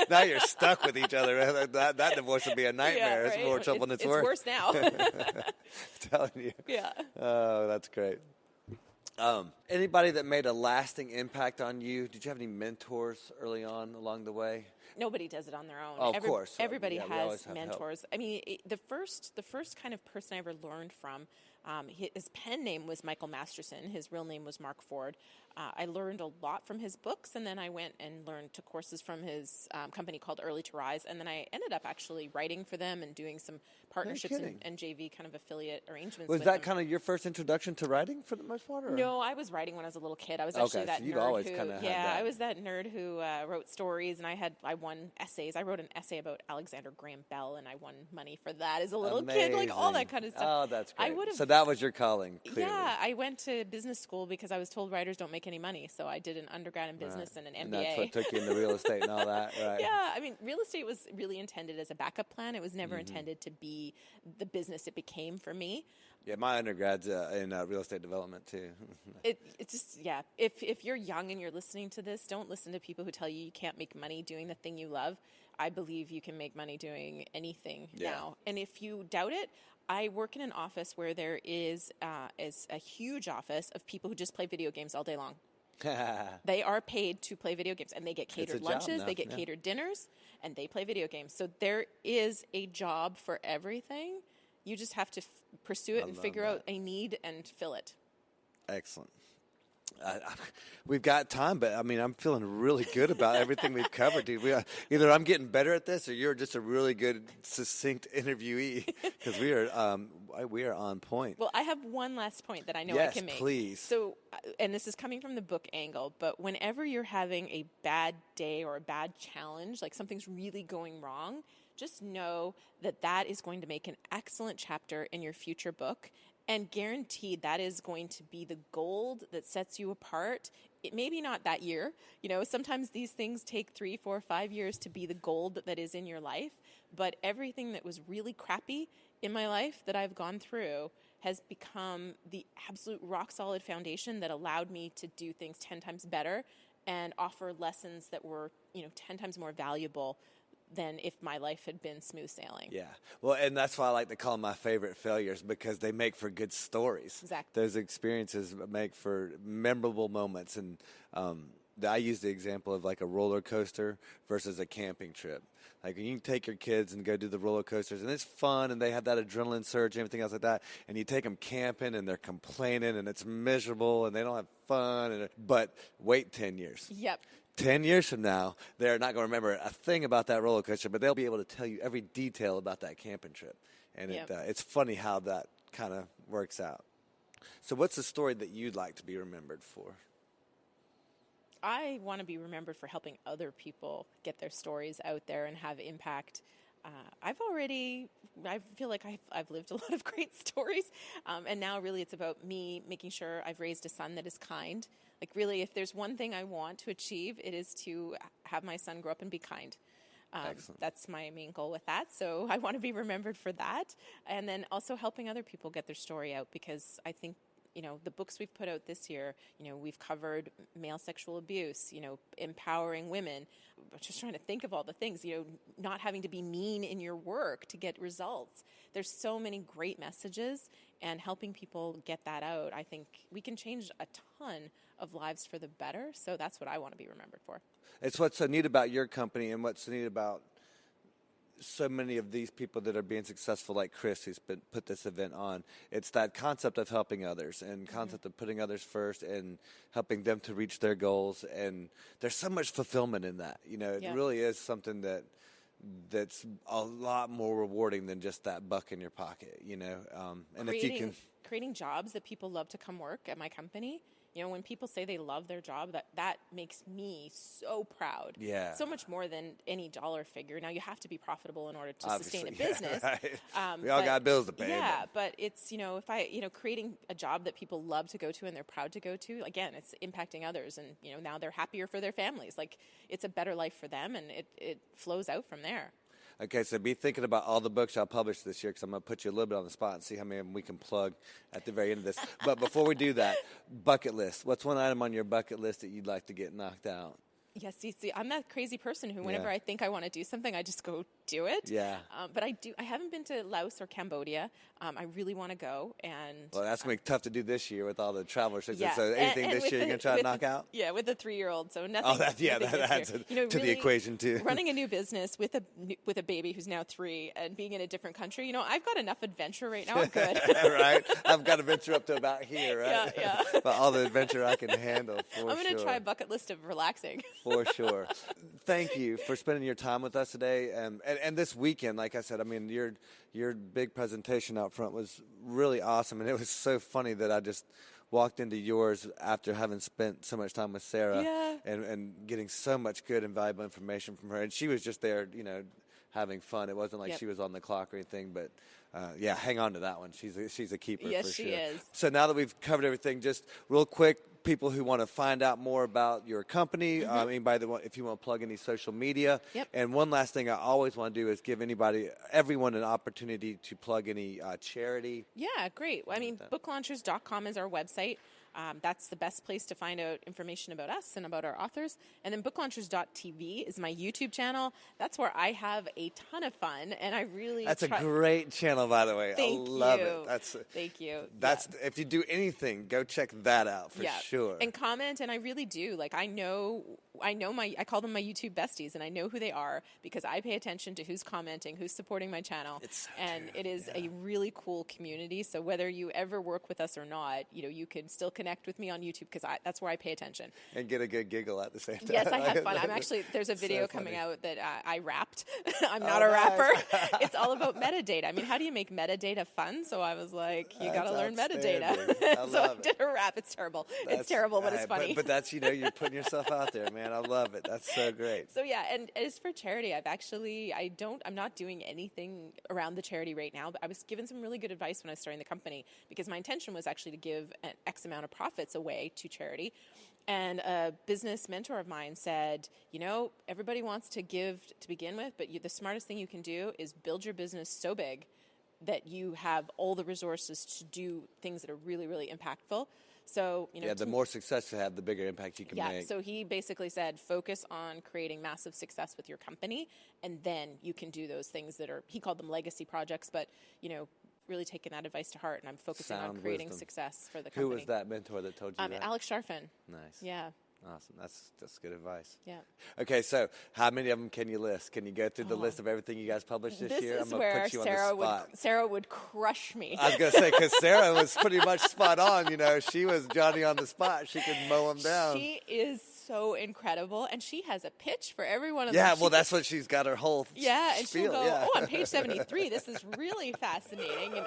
[SPEAKER 1] Now you're stuck with each other. That divorce would be a nightmare.
[SPEAKER 2] Yeah, right?
[SPEAKER 1] It's more trouble than it's worth.
[SPEAKER 2] It's worse now.
[SPEAKER 1] Telling you.
[SPEAKER 2] Yeah.
[SPEAKER 1] Oh, that's great. Anybody that made a lasting impact on you? Did you have any mentors early on along the way?
[SPEAKER 2] Nobody does it on their own.
[SPEAKER 1] Oh, of course.
[SPEAKER 2] Everybody has
[SPEAKER 1] have
[SPEAKER 2] mentors.
[SPEAKER 1] Help.
[SPEAKER 2] I mean, the first kind of person I ever learned from, his pen name was Michael Masterson. His real name was Mark Ford. I learned a lot from his books, and then I went and took courses from his company called Early to Rise, and then I ended up actually writing for them and doing some partnerships and JV kind of affiliate arrangements.
[SPEAKER 1] Was that kind of your first introduction to writing for the most part? Or?
[SPEAKER 2] No, I was writing when I was a little kid. I was actually that nerd
[SPEAKER 1] I
[SPEAKER 2] was that nerd who wrote stories, and I won essays. I wrote an essay about Alexander Graham Bell, and I won money for that as a little kid, like all that kind of stuff.
[SPEAKER 1] Oh, that's great. So that was your calling, clearly.
[SPEAKER 2] Yeah, I went to business school because I was told writers don't make any money, so I did an undergrad in business and an MBA.
[SPEAKER 1] And that's what took you into real estate and all that, right?
[SPEAKER 2] Yeah, I mean, real estate was really intended as a backup plan. It was never intended to be the business it became for me.
[SPEAKER 1] Yeah, my undergrad's in real estate development too.
[SPEAKER 2] It's just, if you're young and you're listening to this, don't listen to people who tell you can't make money doing the thing you love. I believe you can make money doing anything now. And if you doubt it, I work in an office where there is a huge office of people who just play video games all day long. They are paid to play video games, and they get catered lunches, they get catered dinners, and they play video games. So there is a job for everything. You just have to pursue it and figure out a need and fill it.
[SPEAKER 1] Excellent. We've got time, but I mean, I'm feeling really good about everything we've covered, dude. Either I'm getting better at this, or you're just a really good, succinct interviewee, because we are on point.
[SPEAKER 2] Well, I have one last point that I know
[SPEAKER 1] Yes,
[SPEAKER 2] I can make.
[SPEAKER 1] please.
[SPEAKER 2] So, and this is coming from the book angle, but whenever you're having a bad day or a bad challenge, like something's really going wrong, just know that that is going to make an excellent chapter in your future book. And guaranteed that is going to be the gold that sets you apart. It maybe not that year. You know, sometimes these things take 3, 4, 5 years to be the gold that is in your life. But everything that was really crappy in my life that I've gone through has become the absolute rock solid foundation that allowed me to do things 10 times better and offer lessons that were, 10 times more valuable than if my life had been smooth sailing.
[SPEAKER 1] Yeah. Well, and that's why I like to call them my favorite failures, because they make for good stories.
[SPEAKER 2] Exactly.
[SPEAKER 1] Those experiences make for memorable moments. And I use the example of like a roller coaster versus a camping trip. Like you can take your kids and go do the roller coasters, and it's fun, and they have that adrenaline surge and everything else like that. And you take them camping, and they're complaining, and it's miserable, and they don't have fun. But wait 10 years.
[SPEAKER 2] Yep.
[SPEAKER 1] 10 years from now, they're not going to remember a thing about that roller coaster, but they'll be able to tell you every detail about that camping trip. And it's funny how that kind of works out. So what's the story that you'd like to be remembered for?
[SPEAKER 2] I want to be remembered for helping other people get their stories out there and have impact. I feel like I've lived a lot of great stories. And now really it's about me making sure I've raised a son that is kind. Like really, if there's one thing I want to achieve, it is to have my son grow up and be kind.
[SPEAKER 1] Excellent.
[SPEAKER 2] That's my main goal with that. So I want to be remembered for that. And then also helping other people get their story out, because I think, the books we've put out this year, we've covered male sexual abuse, empowering women. I'm just trying to think of all the things, not having to be mean in your work to get results. There's so many great messages, and helping people get that out, I think we can change a ton of lives for the better. So that's what I want to be remembered for.
[SPEAKER 1] It's what's so neat about your company, and what's so neat about so many of these people that are being successful, like Chris, who's put this event on. It's that concept of helping others, and concept of putting others first and helping them to reach their goals. And there's so much fulfillment in that. It really is something that's a lot more rewarding than just that buck in your pocket. And if you can
[SPEAKER 2] creating jobs that people love to come work at my company. When people say they love their job, that makes me so proud.
[SPEAKER 1] Yeah.
[SPEAKER 2] So much more than any dollar figure. Now, you have to be profitable in order to
[SPEAKER 1] Obviously,
[SPEAKER 2] sustain a business.
[SPEAKER 1] Right. We all got bills to pay.
[SPEAKER 2] Yeah, but it's, if I, creating a job that people love to go to and they're proud to go to, again, it's impacting others. And, now they're happier for their families. Like, it's a better life for them, and it flows out from there.
[SPEAKER 1] Okay, so be thinking about all the books I'll publish this year, because I'm going to put you a little bit on the spot and see how many of them we can plug at the very end of this. But before we do that, bucket list. What's one item on your bucket list that you'd like to get knocked out?
[SPEAKER 2] Yes, see, I'm that crazy person who whenever I think I want to do something, I just go do it.
[SPEAKER 1] Yeah.
[SPEAKER 2] But I haven't been to Laos or Cambodia. I really want to go.
[SPEAKER 1] Well, that's going to be tough to do this year with all the travel restrictions.
[SPEAKER 2] Yeah.
[SPEAKER 1] So anything this year you're going to try to knock out?
[SPEAKER 2] Yeah, with a 3-year-old. So nothing.
[SPEAKER 1] Oh, that adds to the equation too.
[SPEAKER 2] Running a new business with a baby who's now 3 and being in a different country, I've got enough adventure right now. I'm good.
[SPEAKER 1] Right? I've got adventure up to about here, right?
[SPEAKER 2] Yeah.
[SPEAKER 1] But all the adventure I can handle, for sure.
[SPEAKER 2] I'm going to try a bucket list of relaxing.
[SPEAKER 1] For sure. Thank you for spending your time with us today. And this weekend, like I said, I mean, your big presentation out front was really awesome. And it was so funny that I just walked into yours after having spent so much time with Sarah and getting so much good and valuable information from her. And she was just there, having fun. It wasn't like she was on the clock or anything, but hang on to that one. She's a keeper for sure.
[SPEAKER 2] Yes, she is.
[SPEAKER 1] So now that we've covered everything, just real quick, people who want to find out more about your company, anybody if you want to plug any social media.
[SPEAKER 2] Yep.
[SPEAKER 1] And one last thing I always want to do is give everyone an opportunity to plug any charity.
[SPEAKER 2] Yeah, great. I mean, booklaunchers.com is our website. That's the best place to find out information about us and about our authors. And then booklaunchers.tv is my YouTube channel. That's where I have a ton of fun, and I really
[SPEAKER 1] That's a great channel, by the way. I love it.
[SPEAKER 2] Thank you.
[SPEAKER 1] If you do anything, go check that out for sure.
[SPEAKER 2] And comment, and I really do. Like, I know I call them my YouTube besties, and I know who they are because I pay attention to who's commenting, who's supporting my channel. It is a really cool community. So whether you ever work with us or not, you can still connect with me on YouTube because that's where I pay attention.
[SPEAKER 1] And get a good giggle at the same time.
[SPEAKER 2] Yes, I have fun. There's a video coming out that I rapped. I'm not a rapper. It's all about metadata. I mean, how do you make metadata fun? So I was like, you got to learn metadata. So I did a rap. It's terrible. It's terrible, but it's funny.
[SPEAKER 1] But that's, you're putting yourself out there, man. I love it. That's so great.
[SPEAKER 2] So yeah, and as for charity, I'm not doing anything around the charity right now, but I was given some really good advice when I was starting the company because my intention was actually to give an X amount of profits away to charity. And a business mentor of mine said, everybody wants to give to begin with, but the smartest thing you can do is build your business so big that you have all the resources to do things that are really, really impactful. So,
[SPEAKER 1] the more success you have, the bigger impact you can make.
[SPEAKER 2] Yeah, so he basically said, focus on creating massive success with your company, and then you can do those things that he called them legacy projects, but, really taking that advice to heart, and I'm focusing on creating success for the company.
[SPEAKER 1] Who was that mentor that told you that?
[SPEAKER 2] Alex Sharfin.
[SPEAKER 1] Nice.
[SPEAKER 2] Yeah.
[SPEAKER 1] Awesome. That's good advice.
[SPEAKER 2] Yeah.
[SPEAKER 1] Okay, so how many of them can you list? Can you go through the list of everything you guys published this year?
[SPEAKER 2] I'm going to put you on the spot. Sarah would crush me.
[SPEAKER 1] I was going to say, because Sarah was pretty much spot on. She was Johnny on the spot. She could mow them down.
[SPEAKER 2] She is so incredible, and she has a pitch for every one of them.
[SPEAKER 1] Yeah, well, that's what she's got her whole
[SPEAKER 2] and
[SPEAKER 1] spiel.
[SPEAKER 2] She'll go, on page 73, this is really fascinating, and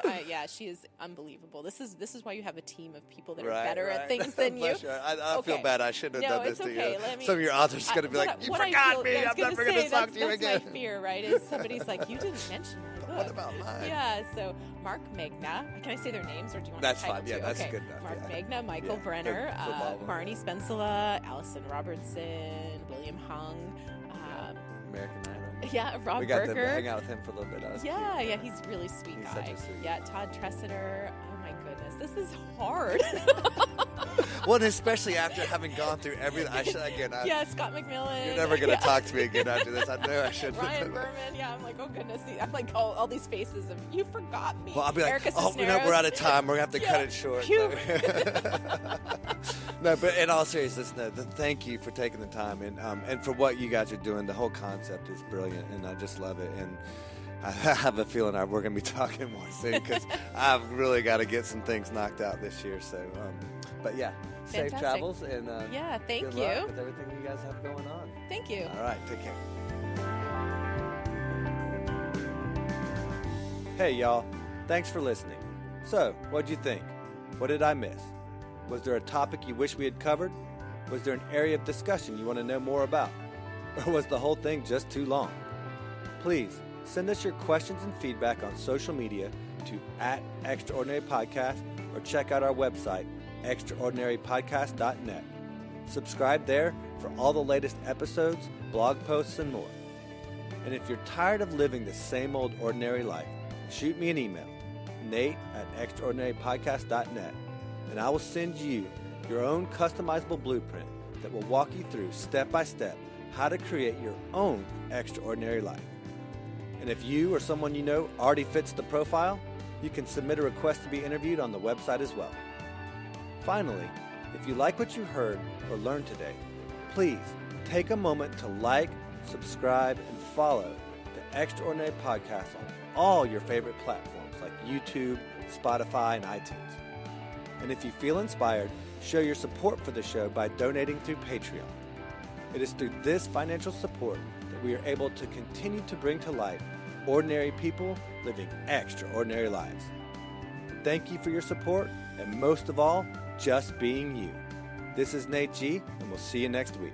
[SPEAKER 2] she is unbelievable. This is why you have a team of people that are better at things than you.
[SPEAKER 1] I feel bad. I shouldn't have done this to you. Some of your authors are going to be like, you forgot me. I'm never going to talk to you again.
[SPEAKER 2] That's my fear, right? Is somebody's like, you didn't mention my book.
[SPEAKER 1] What about mine?
[SPEAKER 2] Yeah, so Mark Magna. Can I say their names, or do you want
[SPEAKER 1] that's
[SPEAKER 2] to
[SPEAKER 1] fine. Yeah,
[SPEAKER 2] too?
[SPEAKER 1] that's good enough.
[SPEAKER 2] Mark Magna, Michael Brenner, Barney Spensela, Allison Robertson, William Hung,
[SPEAKER 1] American Idol.
[SPEAKER 2] Yeah, Rob
[SPEAKER 1] we got
[SPEAKER 2] Berger.
[SPEAKER 1] to hang out with him for a little bit.
[SPEAKER 2] Yeah, he's a really sweet guy.
[SPEAKER 1] Such a sweet
[SPEAKER 2] guy. Todd Tressiter. Oh my goodness, this is hard.
[SPEAKER 1] Well, and especially after having gone through everything.
[SPEAKER 2] Scott McMillan.
[SPEAKER 1] You're never going to talk to me again after this. I know I should.
[SPEAKER 2] Ryan Berman. Yeah, I'm like, oh goodness. I'm like, all these faces of, you forgot me.
[SPEAKER 1] Well, I'll be like,
[SPEAKER 2] Erica
[SPEAKER 1] we're out of time. We're going to have to cut it short. No, but in all seriousness, thank you for taking the time and for what you guys are doing. The whole concept is brilliant, and I just love it. And I have a feeling we're going to be talking more soon because I've really got to get some things knocked out this year. So, but yeah,
[SPEAKER 2] Fantastic.
[SPEAKER 1] Safe travels and
[SPEAKER 2] thank
[SPEAKER 1] good
[SPEAKER 2] you
[SPEAKER 1] luck with everything you guys have going on.
[SPEAKER 2] Thank you.
[SPEAKER 1] All right, take care. Hey, y'all. Thanks for listening. So, what'd you think? What did I miss? Was there a topic you wish we had covered? Was there an area of discussion you want to know more about? Or was the whole thing just too long? Please send us your questions and feedback on social media to @ExtraordinaryPodcast or check out our website, extraordinarypodcast.net. Subscribe there for all the latest episodes, blog posts, and more. And if you're tired of living the same old ordinary life, shoot me an email, nate@extraordinarypodcast.net, and I will send you your own customizable blueprint that will walk you through step by step how to create your own extraordinary life. And if you or someone you know already fits the profile, you can submit a request to be interviewed on the website as well. Finally, if you like what you heard or learned today, please take a moment to like, subscribe, and follow the Extraordinary Podcast on all your favorite platforms like YouTube, Spotify, and iTunes. And if you feel inspired, show your support for the show by donating through Patreon. It is through this financial support that we are able to continue to bring to light ordinary people living extraordinary lives. Thank you for your support, and most of all, just being you. This is Nate G, and we'll see you next week.